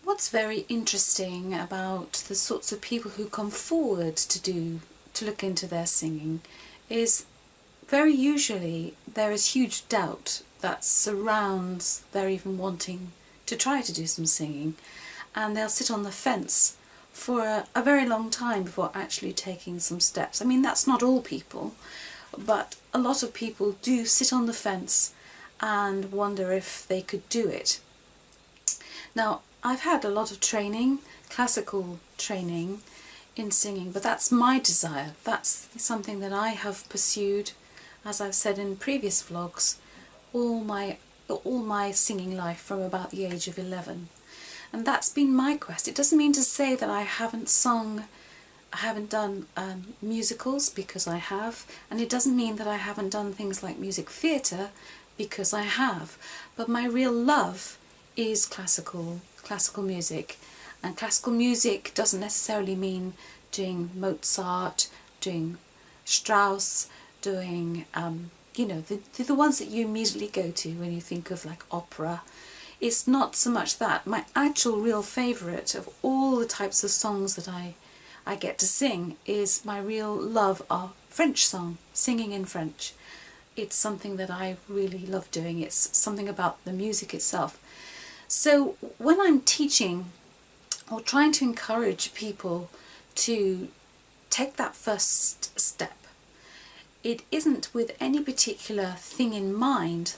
What's very interesting about the sorts of people who come forward to look into their singing is very usually there is huge doubt that surrounds their even wanting to try to do some singing, and they'll sit on the fence for a very long time before actually taking some steps. I mean, that's not all people, but a lot of people do sit on the fence and wonder if they could do it. Now, I've had a lot of training, classical training in singing, but that's my desire. That's something that I have pursued, as I've said in previous vlogs, all my singing life from about the age of 11. And that's been my quest. It doesn't mean to say that I haven't sung, I haven't done musicals, because I have, and it doesn't mean that I haven't done things like music theatre, because I have. But my real love is classical music, and classical music doesn't necessarily mean doing Mozart, doing Strauss, doing the ones that you immediately go to when you think of like opera. It's not so much that. My actual real favourite of all the types of songs that I get to sing is my real love of French song, singing in French. It's something that I really love doing. It's something about the music itself. So when I'm teaching or trying to encourage people to take that first step, it isn't with any particular thing in mind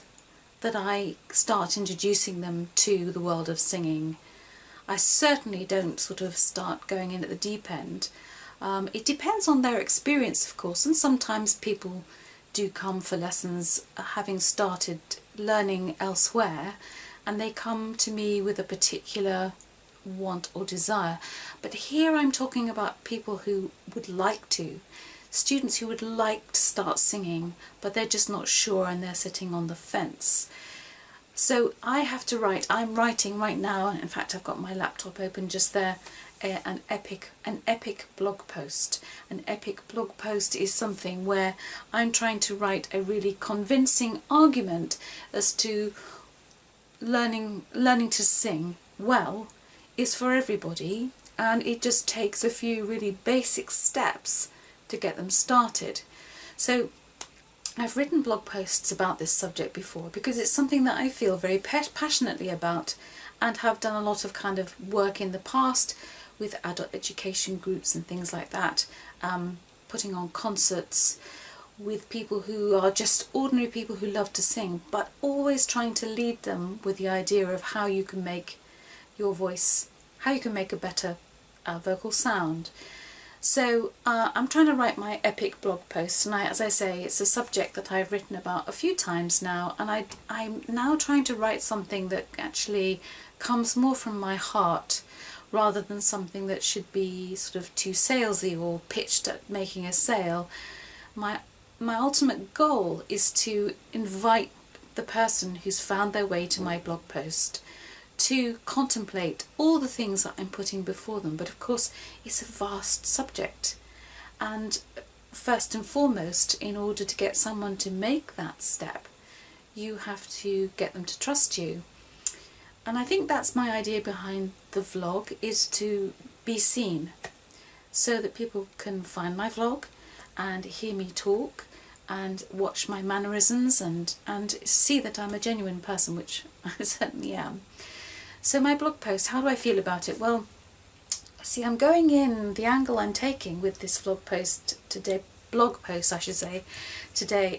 that I start introducing them to the world of singing. I certainly don't sort of start going in at the deep end. It depends on their experience, of course, and sometimes people do come for lessons having started learning elsewhere, and they come to me with a particular want or desire. But here I'm talking about people who would like to, students who would like to start singing, but they're just not sure and they're sitting on the fence. So I have to write, I'm writing right now, in fact I've got my laptop open just there, an epic blog post. An epic blog post is something where I'm trying to write a really convincing argument as to learning to sing well is for everybody, and it just takes a few really basic steps to get them started. So I've written blog posts about this subject before because it's something that I feel very passionately about, and have done a lot of kind of work in the past with adult education groups and things like that, putting on concerts with people who are just ordinary people who love to sing, but always trying to lead them with the idea of how you can make your voice, how you can make a better vocal sound. So I'm trying to write my epic blog post, and as I say, it's a subject that I've written about a few times now, and I'm now trying to write something that actually comes more from my heart, rather than something that should be sort of too salesy or pitched at making a sale. My ultimate goal is to invite the person who's found their way to my blog post to contemplate all the things that I'm putting before them. But of course, it's a vast subject, and first and foremost, in order to get someone to make that step, you have to get them to trust you. And I think that's my idea behind the vlog, is to be seen, so that people can find my vlog and hear me talk and watch my mannerisms and see that I'm a genuine person, which I certainly am. So my blog post, how do I feel about it? Well, see, I'm going in, the angle I'm taking with this blog post today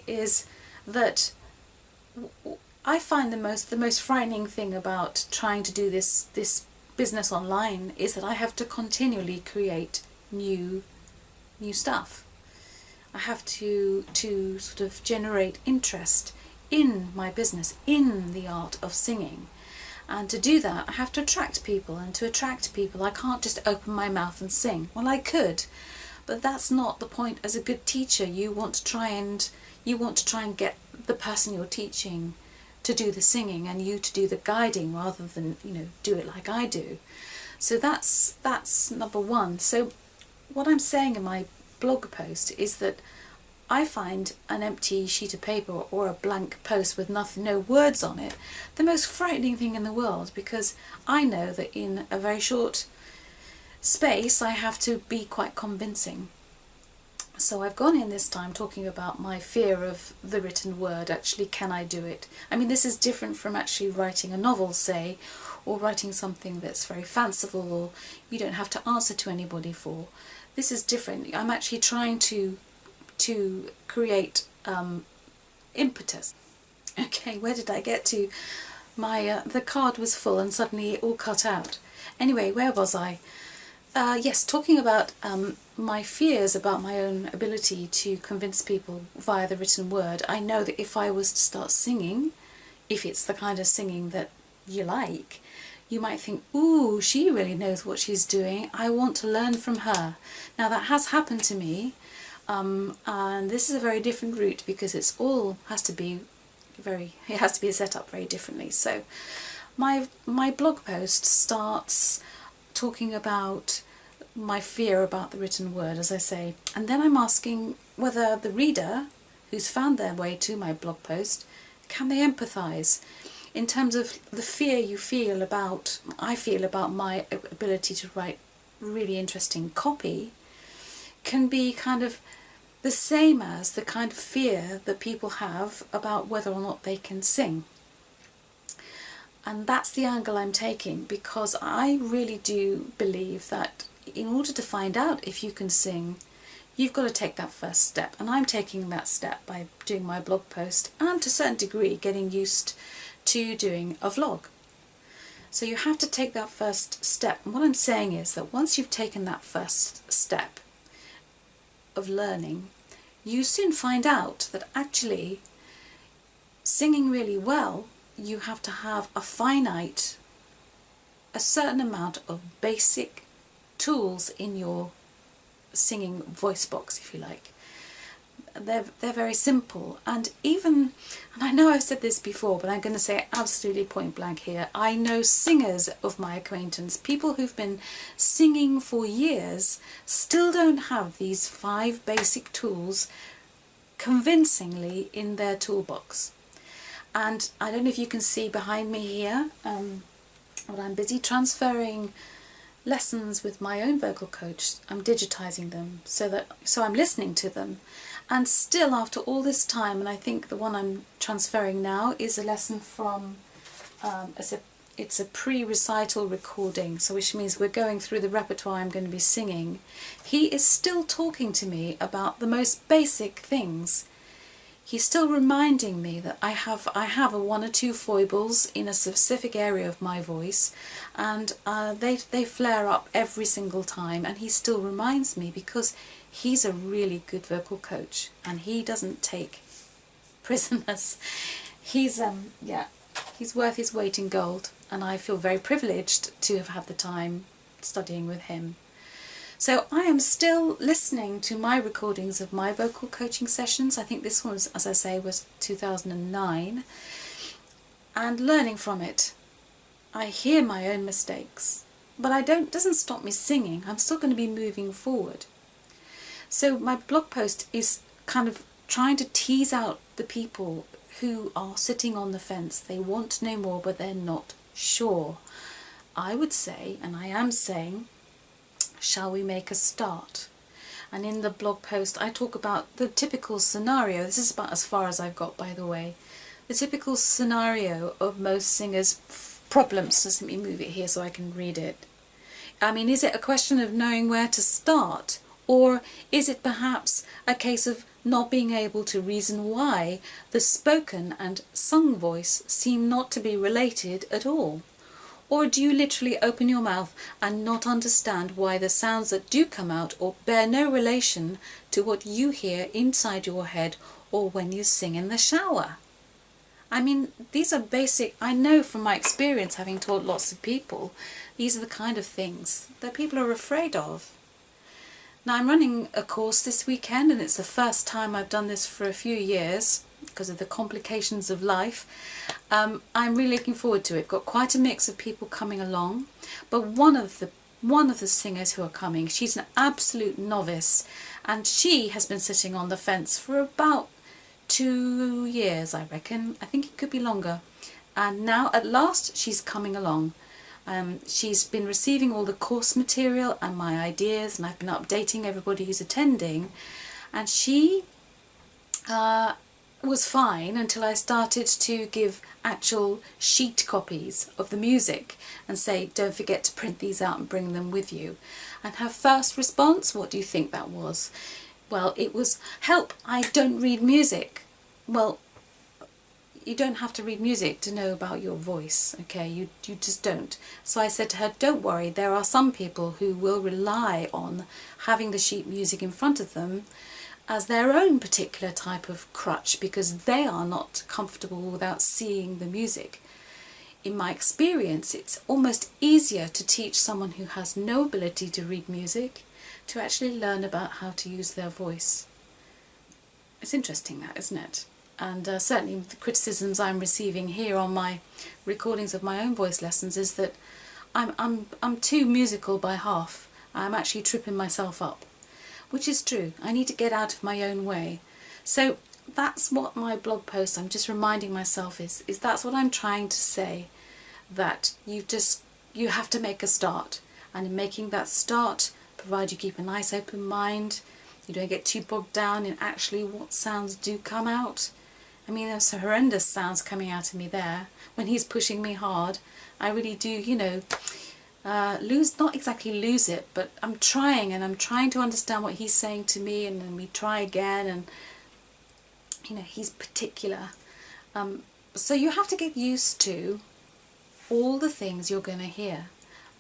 is that I find the most frightening thing about trying to do this business online is that I have to continually create new stuff. I have to sort of generate interest in my business, in the art of singing. And to do that, I have to attract people, and to attract people, I can't just open my mouth and sing. Well, I could, but that's not the point. As a good teacher, you want to try and get the person you're teaching to do the singing, and you to do the guiding, rather than, do it like I do. So that's number one. So what I'm saying in my blog post is that I find an empty sheet of paper or a blank post with no words on it the most frightening thing in the world, because I know that in a very short space I have to be quite convincing. So I've gone in this time talking about my fear of the written word. Actually, can I do it? I mean, this is different from actually writing a novel, say, or writing something that's very fanciful or you don't have to answer to anybody for. This is different. I'm actually trying to create impetus. Okay, where did I get to? My the card was full and suddenly it all cut out. Anyway, where was I? Yes, talking about my fears about my own ability to convince people via the written word. I know that if I was to start singing, if it's the kind of singing that you like, you might think, ooh, she really knows what she's doing. I want to learn from her. Now that has happened to me, and this is a very different route because it has to be set up very differently. So my blog post starts talking about my fear about the written word, as I say, and then I'm asking whether the reader who's found their way to my blog post, can they empathise in terms of the fear I feel about my ability to write really interesting copy can be kind of the same as the kind of fear that people have about whether or not they can sing. And that's the angle I'm taking, because I really do believe that in order to find out if you can sing, you've got to take that first step. And I'm taking that step by doing my blog post and to a certain degree getting used to doing a vlog. So you have to take that first step. And what I'm saying is that once you've taken that first step of learning, you soon find out that actually singing really well, you have to have a certain amount of basic tools in your singing voice box, if you like. They're very simple, and I know I've said this before, but I'm going to say it absolutely point blank here. I know singers of my acquaintance, people who've been singing for years, still don't have these 5 basic tools convincingly in their toolbox. And I don't know if you can see behind me here, but I'm busy transferring lessons with my own vocal coach. I'm digitizing them so I'm listening to them, and still after all this time, and I think the one I'm transferring now is a lesson from it's a pre-recital recording, so which means we're going through the repertoire I'm going to be singing. He is still talking to me about the most basic things. He's still reminding me that I have a 1 or 2 foibles in a specific area of my voice, and they flare up every single time, and he still reminds me, because he's a really good vocal coach and he doesn't take prisoners. He's worth his weight in gold, and I feel very privileged to have had the time studying with him. So I am still listening to my recordings of my vocal coaching sessions. I think this one was, as I say, was 2009, and learning from it. I hear my own mistakes, but doesn't stop me singing. I'm still going to be moving forward. So my blog post is kind of trying to tease out the people who are sitting on the fence. They want to know more, but they're not sure. I would say, and I am saying, shall we make a start? And in the blog post I talk about the typical scenario. This is about as far as I've got, by the way. The typical scenario of most singers' problems. Just let me move it here so I can read it. I mean, is it a question of knowing where to start? Or is it perhaps a case of not being able to reason why the spoken and sung voice seem not to be related at all? Or do you literally open your mouth and not understand why the sounds that do come out or bear no relation to what you hear inside your head or when you sing in the shower? I mean, these are basic, I know from my experience having taught lots of people, these are the kind of things that people are afraid of. Now I'm running a course this weekend, and it's the first time I've done this for a few years because of the complications of life. I'm really looking forward to it. Got quite a mix of people coming along, but one of the one of the singers who are coming. She's an absolute novice, and she has been sitting on the fence for about 2 years, I reckon. I think it could be longer. And now at last she's coming along. She's been receiving all the course material and my ideas, and I've been updating everybody who's attending, and she was fine until I started to give actual sheet copies of the music and say, don't forget to print these out and bring them with you. And her first response, what do you think that was? Well, it was, help, I don't read music. Well, you don't have to read music to know about your voice, okay? You just don't. So I said to her, don't worry, there are some people who will rely on having the sheet music in front of them as their own particular type of crutch because they are not comfortable without seeing the music. In my experience, it's almost easier to teach someone who has no ability to read music to actually learn about how to use their voice. It's interesting that, isn't it? And certainly the criticisms I'm receiving here on my recordings of my own voice lessons is that I'm too musical by half. I'm actually tripping myself up, which is true. I need to get out of my own way. So that's what my blog post, I'm just reminding myself is that's what I'm trying to say, that you have to make a start, and in making that start, provided you keep a nice open mind, you don't get too bogged down in actually what sounds do come out. I mean, there's some horrendous sounds coming out of me there. When he's pushing me hard, I really do, not exactly lose it, but I'm trying to understand what he's saying to me, and then we try again, and he's particular. So you have to get used to all the things you're going to hear.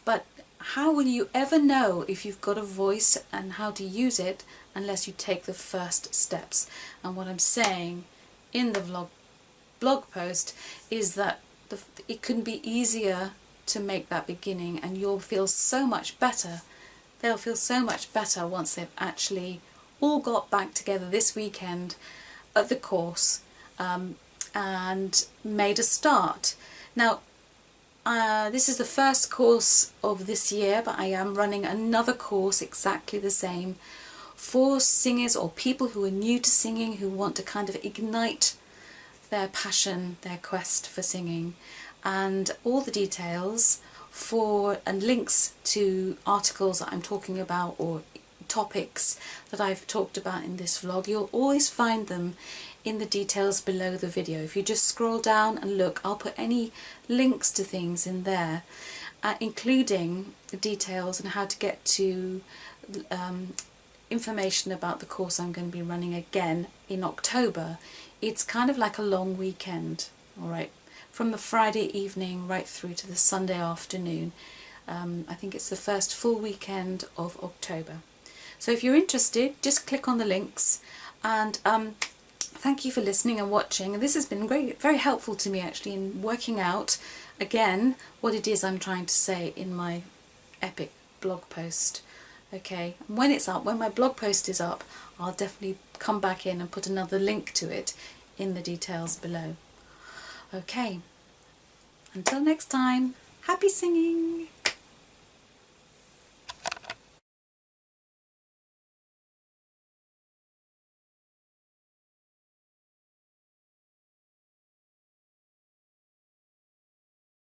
But how will you ever know if you've got a voice and how to use it unless you take the first steps? And what I'm saying in the blog post is that it couldn't be easier to make that beginning, and you'll feel so much better. They'll feel so much better once they've actually all got back together this weekend at the course and made a start. Now, this is the first course of this year, but I am running another course exactly the same for singers or people who are new to singing, who want to kind of ignite their passion, their quest for singing. And all the details and links to articles that I'm talking about or topics that I've talked about in this vlog, you'll always find them in the details below the video. If you just scroll down and look, I'll put any links to things in there, including the details on how to get to information about the course I'm going to be running again in October. It's kind of like a long weekend, alright, from the Friday evening right through to the Sunday afternoon. I think it's the first full weekend of October. So if you're interested, just click on the links, and thank you for listening and watching. And this has been very helpful to me actually in working out again what it is I'm trying to say in my epic blog post. Okay, when it's up, when my blog post is up, I'll definitely come back in and put another link to it in the details below. Okay, until next time, happy singing!